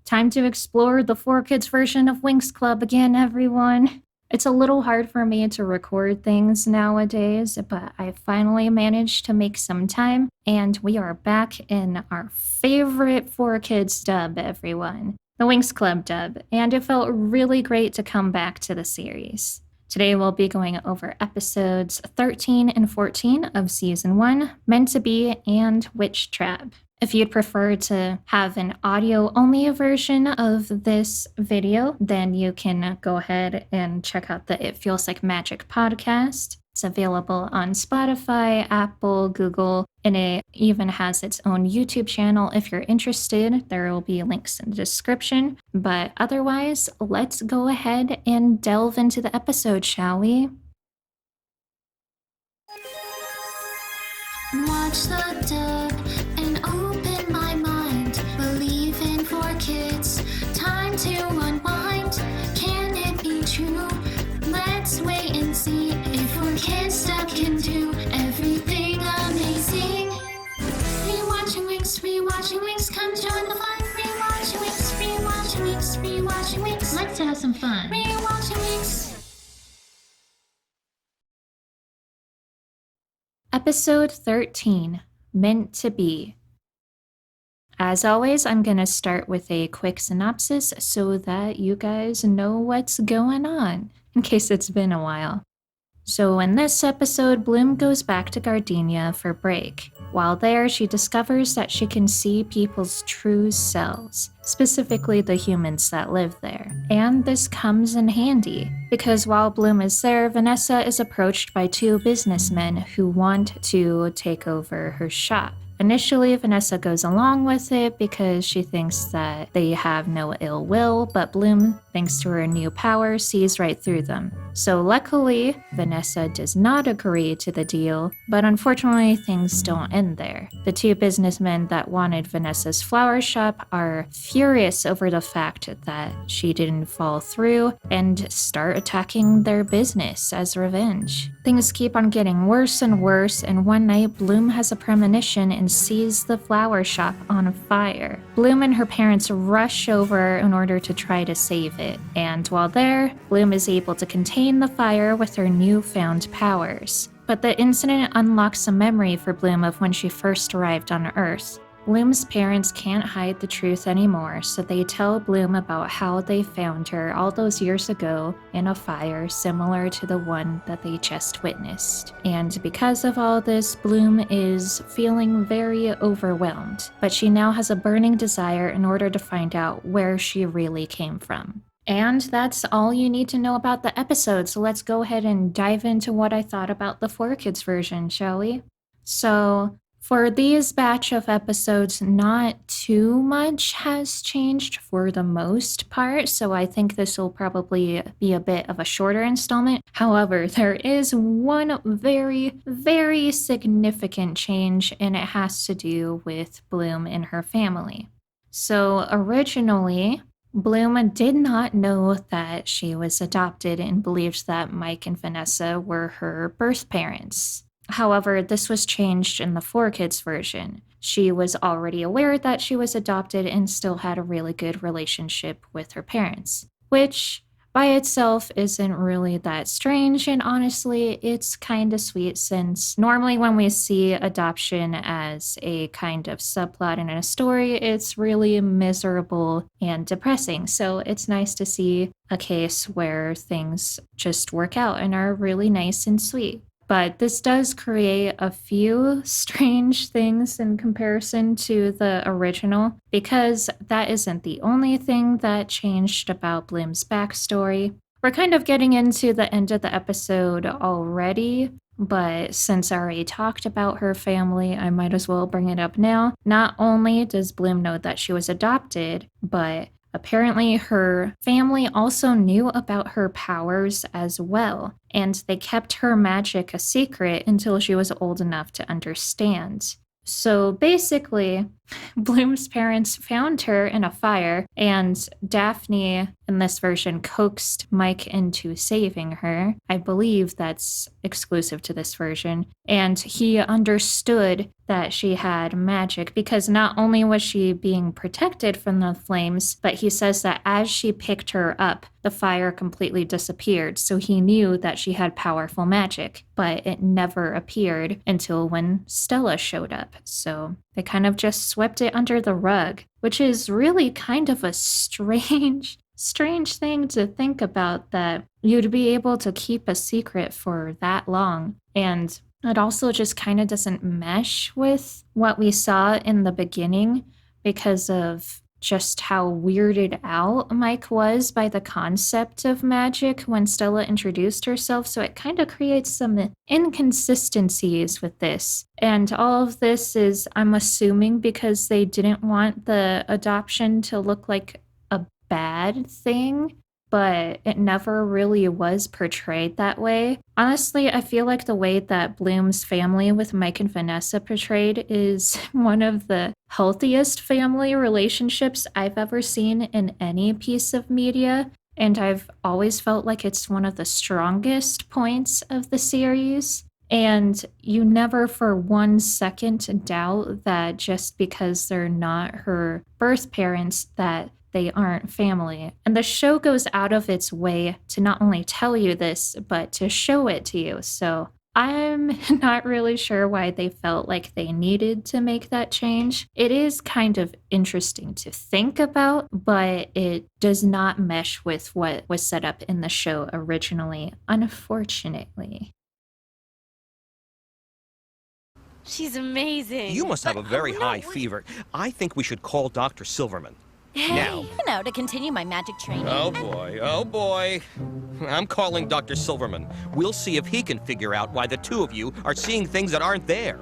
Time to explore the 4Kids version of Winx Club again, everyone. It's a little hard for me to record things nowadays, but I finally managed to make some time, and we are back in our favorite 4Kids dub, everyone. The Winx Club dub, and it felt really great to come back to the series. Today we'll be going over episodes 13 and 14 of Season 1, Meant to Be, and Witch Trap. If you'd prefer to have an audio-only version of this video, then you can go ahead and check out the It Feels Like Magic podcast. It's available on Spotify, Apple, Google, and it even has its own YouTube channel if you're interested. There will be links in the description. But otherwise, let's go ahead and delve into the episode, shall we? Watch the dub and open my mind. Believe in 4Kids. Time to unwind. Can it be true? Let's wait and see if 4Kids dub can do everything amazing. Rewatching Winx, rewatching Winx, come join the fun. Rewatching Winx, rewatching Winx, rewatching Winx. Let's have some fun. Rewatching Winx. Episode 13, Meant to Be. As always, I'm going to start with a quick synopsis so that you guys know what's going on, in case it's been a while. So in this episode, Bloom goes back to Gardenia for break. While there, she discovers that she can see people's true selves, specifically the humans that live there. And this comes in handy, because while Bloom is there, Vanessa is approached by two businessmen who want to take over her shop. Initially, Vanessa goes along with it because she thinks that they have no ill will, but Bloom, thanks to her new power, sees right through them. So luckily, Vanessa does not agree to the deal, but unfortunately things don't end there. The two businessmen that wanted Vanessa's flower shop are furious over the fact that she didn't fall through and start attacking their business as revenge. Things keep on getting worse and worse, and one night Bloom has a premonition and sees the flower shop on fire. Bloom and her parents rush over in order to try to save it, and while there, Bloom is able to contain the fire with her newfound powers. But the incident unlocks a memory for Bloom of when she first arrived on Earth. Bloom's parents can't hide the truth anymore, so they tell Bloom about how they found her all those years ago in a fire similar to the one that they just witnessed. And because of all this, Bloom is feeling very overwhelmed, but she now has a burning desire in order to find out where she really came from. And that's all you need to know about the episode, so let's go ahead and dive into what I thought about the 4Kids version, shall we? So, for these batch of episodes, not too much has changed for the most part, so I think this will probably be a bit of a shorter installment. However, there is one very, very significant change, and it has to do with Bloom and her family. So originally, Bloom did not know that she was adopted and believed that Mike and Vanessa were her birth parents. However, this was changed in the 4Kids version. She was already aware that she was adopted and still had a really good relationship with her parents, which by itself isn't really that strange, and honestly, it's kind of sweet since normally when we see adoption as a kind of subplot in a story, it's really miserable and depressing. So it's nice to see a case where things just work out and are really nice and sweet. But this does create a few strange things in comparison to the original, because that isn't the only thing that changed about Bloom's backstory. We're kind of getting into the end of the episode already, but since I already talked about her family, I might as well bring it up now. Not only does Bloom know that she was adopted, but apparently her family also knew about her powers as well, and they kept her magic a secret until she was old enough to understand. So basically, Bloom's parents found her in a fire, and Daphne, in this version, coaxed Mike into saving her. I believe that's exclusive to this version. And he understood that she had magic, because not only was she being protected from the flames, but he says that as she picked her up, the fire completely disappeared. So he knew that she had powerful magic, but it never appeared until when Stella showed up. So they kind of just swept it under the rug, which is really kind of a strange thing to think about, that you'd be able to keep a secret for that long. And it also just kind of doesn't mesh with what we saw in the beginning because of just how weirded out Mike was by the concept of magic when Stella introduced herself. So it kind of creates some inconsistencies with this. And all of this is, I'm assuming, because they didn't want the adoption to look like a bad thing, but it never really was portrayed that way. Honestly, I feel like the way that Bloom's family with Mike and Vanessa portrayed is one of the healthiest family relationships I've ever seen in any piece of media. And I've always felt like it's one of the strongest points of the series. And you never for 1 second doubt that just because they're not her birth parents, that they aren't family. And the show goes out of its way to not only tell you this, but to show it to you. So I'm not really sure why they felt like they needed to make that change. It is kind of interesting to think about, but it does not mesh with what was set up in the show originally, unfortunately. She's amazing. You must have a very high fever. I think we should call Dr. Silverman. Now. You know, to continue my magic training. Oh boy. I'm calling Dr. Silverman. We'll see if he can figure out why the two of you are seeing things that aren't there.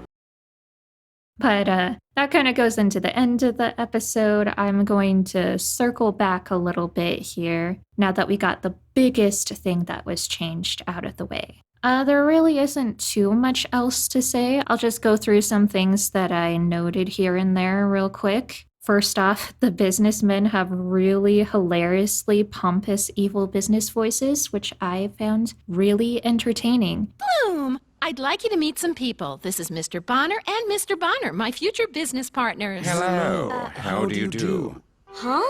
But that kind of goes into the end of the episode. I'm going to circle back a little bit here now that we got the biggest thing that was changed out of the way. There really isn't too much else to say. I'll just go through some things that I noted here and there real quick. First off, the businessmen have really hilariously pompous evil business voices, which I found really entertaining. Bloom, I'd like you to meet some people. This is Mr. Bonner and Mr. Bonner, my future business partners. Hello. How do you do? Huh?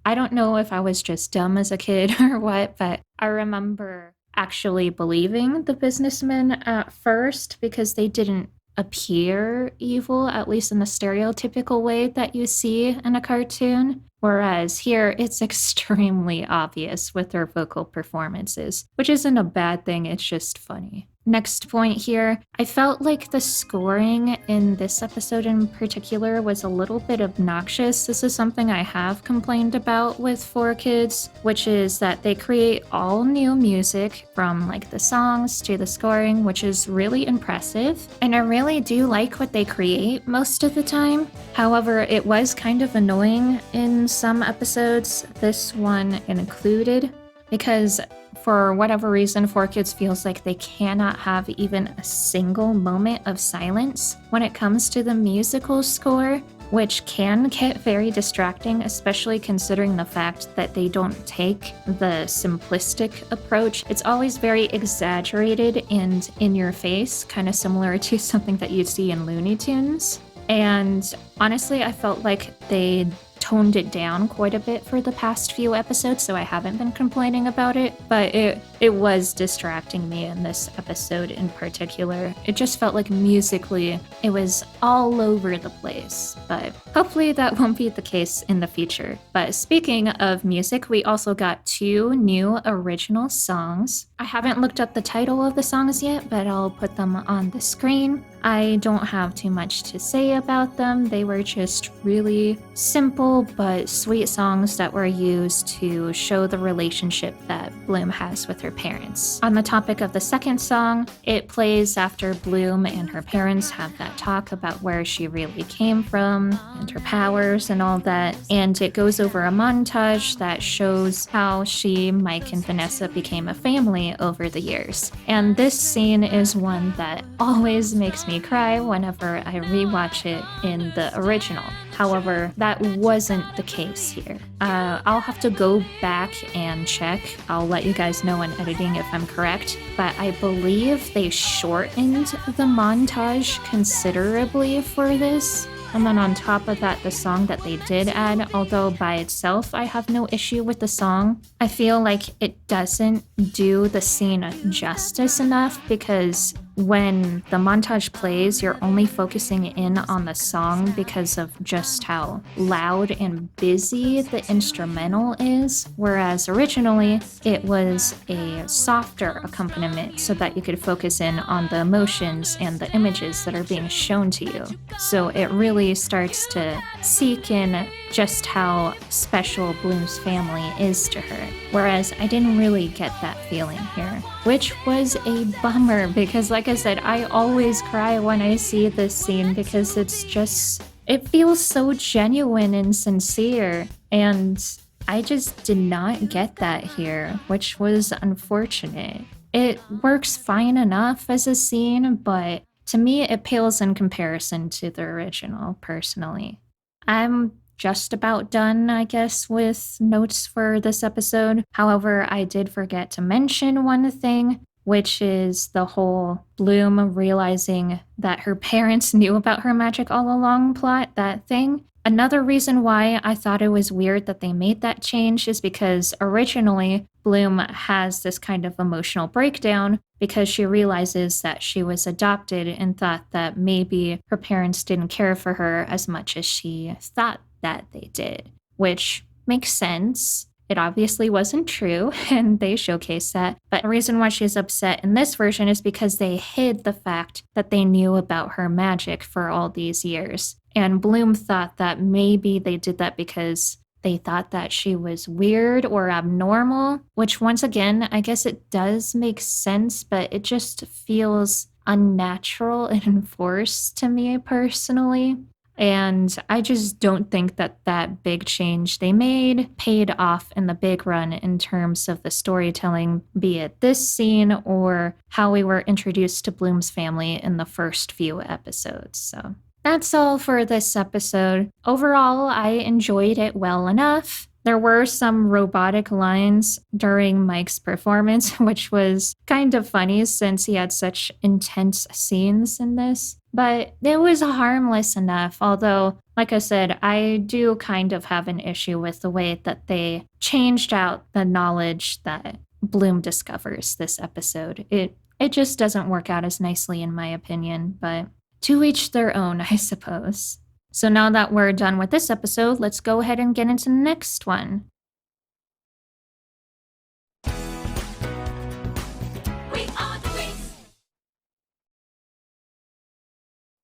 I don't know if I was just dumb as a kid or what, but I remember actually believing the businessmen at first because they didn't appear evil, at least in the stereotypical way that you see in a cartoon. Whereas here, it's extremely obvious with their vocal performances, which isn't a bad thing, it's just funny. Next point here, I felt like the scoring in this episode in particular was a little bit obnoxious. This is something I have complained about with 4Kids, which is that they create all new music from like the songs to the scoring, which is really impressive. And I really do like what they create most of the time. However, it was kind of annoying in some episodes, this one included, because for whatever reason, 4Kids feels like they cannot have even a single moment of silence when it comes to the musical score, which can get very distracting, especially considering the fact that they don't take the simplistic approach. It's always very exaggerated and in your face, kind of similar to something that you'd see in Looney Tunes. And honestly, I felt like they toned it down quite a bit for the past few episodes, so I haven't been complaining about it, but it was distracting me in this episode in particular. It just felt like musically it was all over the place, but hopefully that won't be the case in the future. But speaking of music, we also got 2 new original songs. I haven't looked up the title of the songs yet, but I'll put them on the screen. I don't have too much to say about them. They were just really simple but sweet songs that were used to show the relationship that Bloom has with her parents. On the topic of the second song, it plays after Bloom and her parents have that talk about where she really came from and her powers and all that. And it goes over a montage that shows how she, Mike, and Vanessa became a family over the years. And this scene is one that always makes me cry whenever I rewatch it in the original. However, that wasn't the case here. I'll have to go back and check. I'll let you guys know in editing if I'm correct, but I believe they shortened the montage considerably for this. And then on top of that, the song that they did add, although by itself I have no issue with the song, I feel like it doesn't do the scene justice enough because when the montage plays, you're only focusing in on the song because of just how loud and busy the instrumental is, whereas originally it was a softer accompaniment so that you could focus in on the emotions and the images that are being shown to you. So it really starts to seek in just how special Bloom's family is to her, whereas I didn't really get that feeling here, which was a bummer because, like I said, I always cry when I see this scene because it feels so genuine and sincere, and I just did not get that here, which was unfortunate. It works fine enough as a scene, but to me it pales in comparison to the original, personally. I'm just about done, I guess, with notes for this episode. However, I did forget to mention one thing, which is the whole Bloom realizing that her parents knew about her magic all along plot, that thing. Another reason why I thought it was weird that they made that change is because originally Bloom has this kind of emotional breakdown because she realizes that she was adopted and thought that maybe her parents didn't care for her as much as she thought that they did, which makes sense. It obviously wasn't true, and they showcase that. But the reason why she's upset in this version is because they hid the fact that they knew about her magic for all these years. And Bloom thought that maybe they did that because they thought that she was weird or abnormal, which once again, I guess it does make sense, but it just feels unnatural and forced to me personally. And I just don't think that that big change they made paid off in the big run in terms of the storytelling, be it this scene or how we were introduced to Bloom's family in the first few episodes. So that's all for this episode. Overall, I enjoyed it well enough. There were some robotic lines during Mike's performance, which was kind of funny since he had such intense scenes in this. But it was harmless enough, although, like I said, I do kind of have an issue with the way that they changed out the knowledge that Bloom discovers this episode. It just doesn't work out as nicely in my opinion, but to each their own, I suppose. So now that we're done with this episode, let's go ahead and get into the next one.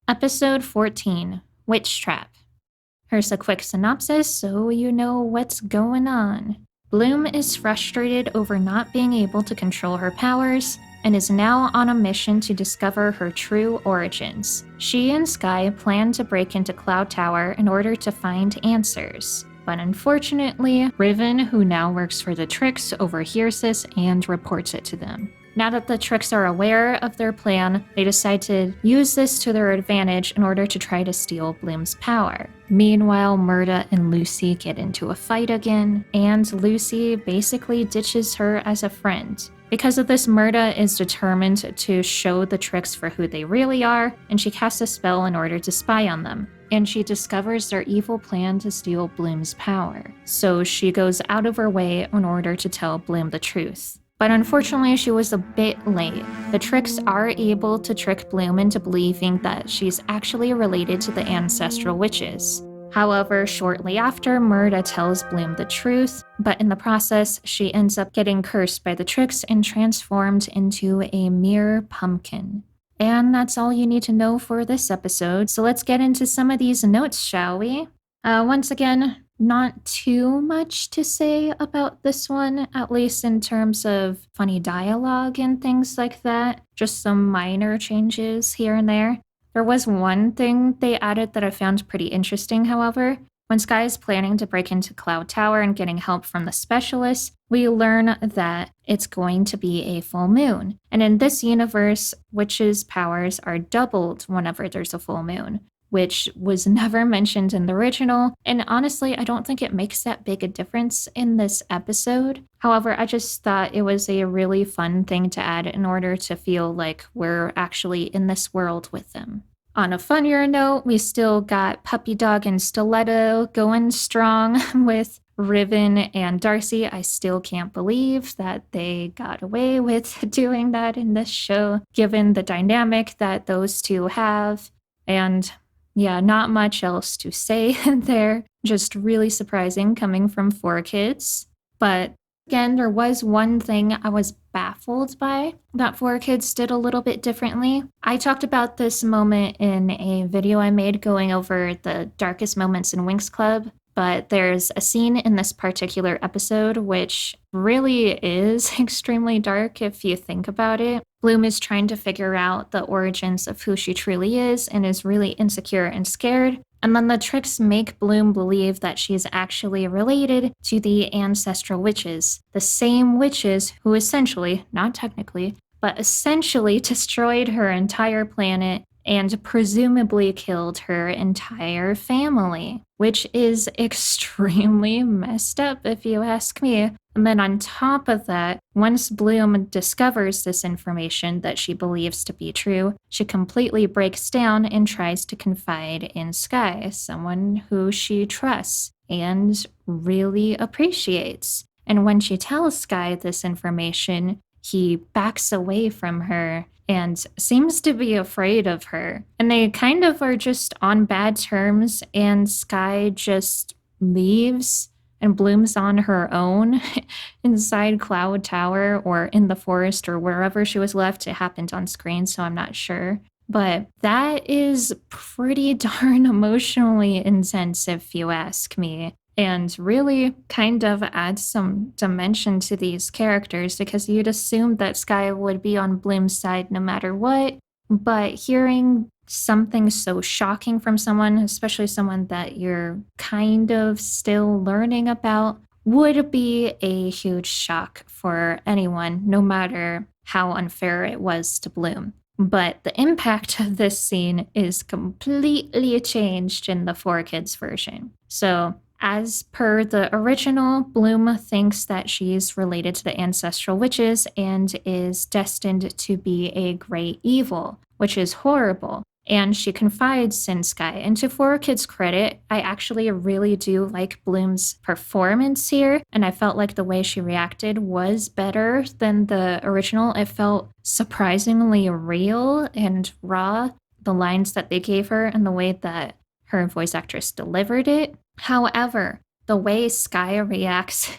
Episode 14, Witch Trap. Here's a quick synopsis so you know what's going on. Bloom is frustrated over not being able to control her powers and is now on a mission to discover her true origins. She and Sky plan to break into Cloud Tower in order to find answers. But unfortunately, Riven, who now works for the Tricks, overhears this and reports it to them. Now that the Tricks are aware of their plan, they decide to use this to their advantage in order to try to steal Bloom's power. Meanwhile, Murda and Lucy get into a fight again, and Lucy basically ditches her as a friend. Because of this, Murda is determined to show the Tricks for who they really are, and she casts a spell in order to spy on them. And she discovers their evil plan to steal Bloom's power. So she goes out of her way in order to tell Bloom the truth. But unfortunately, she was a bit late. The Tricks are able to trick Bloom into believing that she's actually related to the ancestral witches. However, shortly after, Murda tells Bloom the truth, but in the process, she ends up getting cursed by the Tricks and transformed into a mere pumpkin. And that's all you need to know for this episode, so let's get into some of these notes, shall we? Once again, not too much to say about this one, at least in terms of funny dialogue and things like that. Just some minor changes here and there. There was one thing they added that I found pretty interesting, however. When Sky is planning to break into Cloud Tower and getting help from the specialists, we learn that it's going to be a full moon. And in this universe, witches' powers are doubled whenever there's a full moon. which was never mentioned in the original. And honestly, I don't think it makes that big a difference in this episode. However, I just thought it was a really fun thing to add in order to feel like we're actually in this world with them. On a funnier note, we still got Puppy Dog and Stiletto going strong with Riven and Darcy. I still can't believe that they got away with doing that in this show, given the dynamic that those two have. And yeah, not much else to say there. Just really surprising coming from 4Kids. But again, there was one thing I was baffled by that 4Kids did a little bit differently. I talked about this moment in a video I made going over the darkest moments in Winx Club, but there's a scene in this particular episode which really is extremely dark if you think about it. Bloom is trying to figure out the origins of who she truly is and is really insecure and scared. And then the tricks make Bloom believe that she's actually related to the ancestral witches, the same witches who essentially, not technically, but essentially destroyed her entire planet and presumably killed her entire family, which is extremely messed up if you ask me. And then on top of that, once Bloom discovers this information that she believes to be true, she completely breaks down and tries to confide in Sky, someone who she trusts and really appreciates. And when she tells Sky this information, he backs away from her and seems to be afraid of her. And they kind of are just on bad terms, and Sky just leaves and Bloom's on her own inside Cloud Tower or in the forest or wherever she was left. It happened on screen, so I'm not sure. But that is pretty darn emotionally intense, if you ask me. And really kind of adds some dimension to these characters, because you'd assume that Sky would be on Bloom's side no matter what. But hearing something so shocking from someone, especially someone that you're kind of still learning about, would be a huge shock for anyone, no matter how unfair it was to Bloom. But the impact of this scene is completely changed in the 4Kids version. So, as per the original, Bloom thinks that she's related to the ancestral witches and is destined to be a great evil, which is horrible. And she confides in Sky. And to 4Kids' credit, I actually really do like Bloom's performance here. And I felt like the way she reacted was better than the original. It felt surprisingly real and raw, the lines that they gave her and the way that her voice actress delivered it. However, the way Sky reacts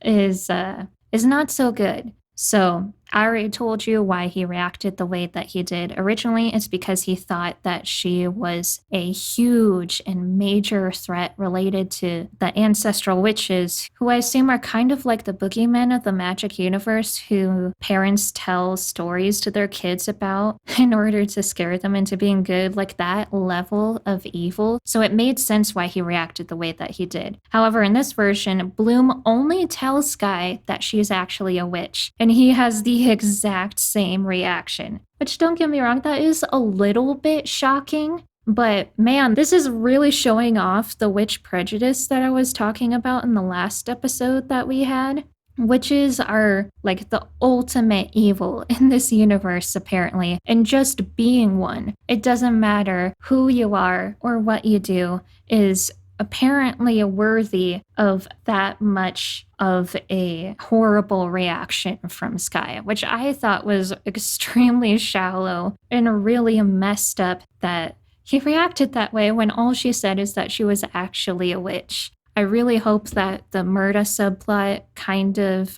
is not so good. So I already told you why he reacted the way that he did originally. It's because he thought that she was a huge and major threat related to the ancestral witches, who I assume are kind of like the boogeymen of the magic universe, who parents tell stories to their kids about in order to scare them into being good, like that level of evil. So it made sense why he reacted the way that he did. However, in this version, Bloom only tells Sky that she's actually a witch, and he has the exact same reaction. Which, don't get me wrong, that is a little bit shocking. But man, this is really showing off the witch prejudice that I was talking about in the last episode that we had. Witches are like the ultimate evil in this universe, apparently, and just being one, it doesn't matter who you are or what you do, is apparently worthy of that much of a horrible reaction from Sky, which I thought was extremely shallow and really messed up that he reacted that way when all she said is that she was actually a witch. I really hope that the Murda subplot kind of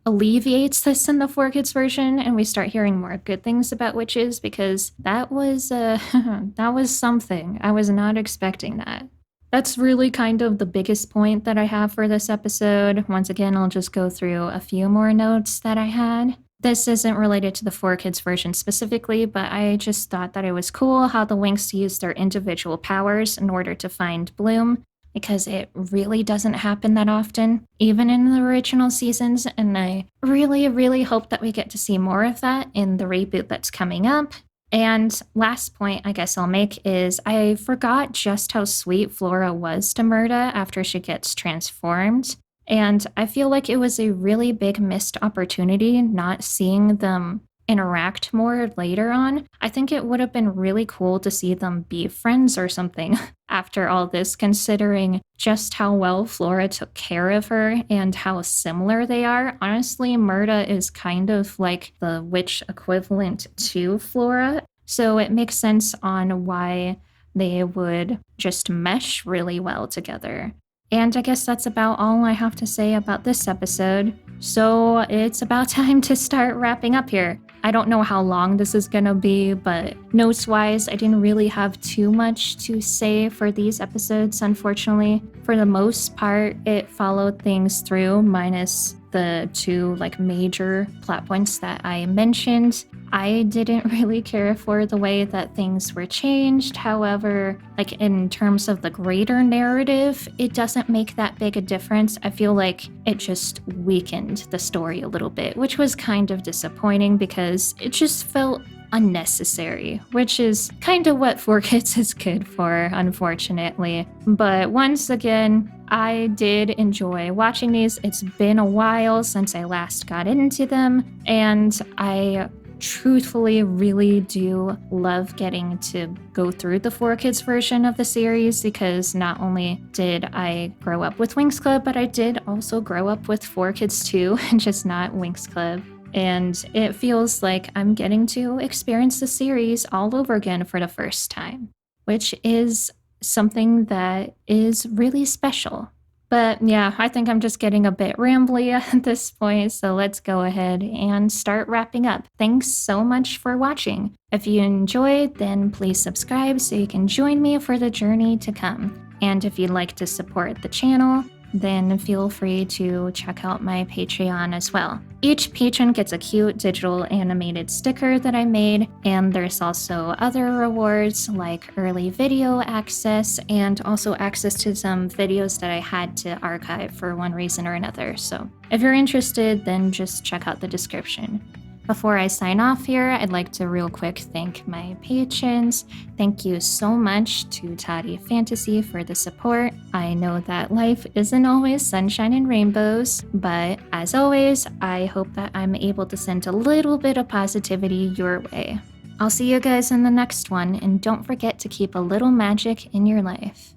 alleviates this in the 4Kids version and we start hearing more good things about witches, because that was that was something. I was not expecting that. That's really kind of the biggest point that I have for this episode. Once again, I'll just go through a few more notes that I had. This isn't related to the 4Kids version specifically, but I just thought that it was cool how the Winx used their individual powers in order to find Bloom, because it really doesn't happen that often, even in the original seasons, and I really, really hope that we get to see more of that in the reboot that's coming up. And last point I guess I'll make is I forgot just how sweet Flora was to Murda after she gets transformed. And I feel like it was a really big missed opportunity not seeing them interact more later on. I think it would have been really cool to see them be friends or something after all this, considering just how well Flora took care of her and how similar they are. Honestly, Murda is kind of like the witch equivalent to Flora, so it makes sense on why they would just mesh really well together. And I guess that's about all I have to say about this episode. So it's about time to start wrapping up here. I don't know how long this is gonna be, but notes-wise, I didn't really have too much to say for these episodes, unfortunately. For the most part, it followed things through, minus the two major plot points that I mentioned. I didn't really care for the way that things were changed. However, in terms of the greater narrative, it doesn't make that big a difference. I feel like it just weakened the story a little bit, which was kind of disappointing because it just felt unnecessary, which is kind of what 4Kids is good for, unfortunately. But once again, I did enjoy watching these. It's been a while since I last got into them, and I truthfully really do love getting to go through the 4Kids version of the series, because not only did I grow up with Winx Club, but I did also grow up with 4Kids too, and just not Winx Club. And it feels like I'm getting to experience the series all over again for the first time, which is something that is really special. But yeah, I think I'm just getting a bit rambly at this point, so let's go ahead and start wrapping up. Thanks so much for watching. If you enjoyed, then please subscribe so you can join me for the journey to come. And if you'd like to support the channel, then feel free to check out my Patreon as well. Each patron gets a cute digital animated sticker that I made, and there's also other rewards like early video access and also access to some videos that I had to archive for one reason or another. So if you're interested, then just check out the description. Before I sign off here, I'd like to real quick thank my patrons. Thank you so much to Toddy Fantasy for the support. I know that life isn't always sunshine and rainbows, but as always, I hope that I'm able to send a little bit of positivity your way. I'll see you guys in the next one, and don't forget to keep a little magic in your life.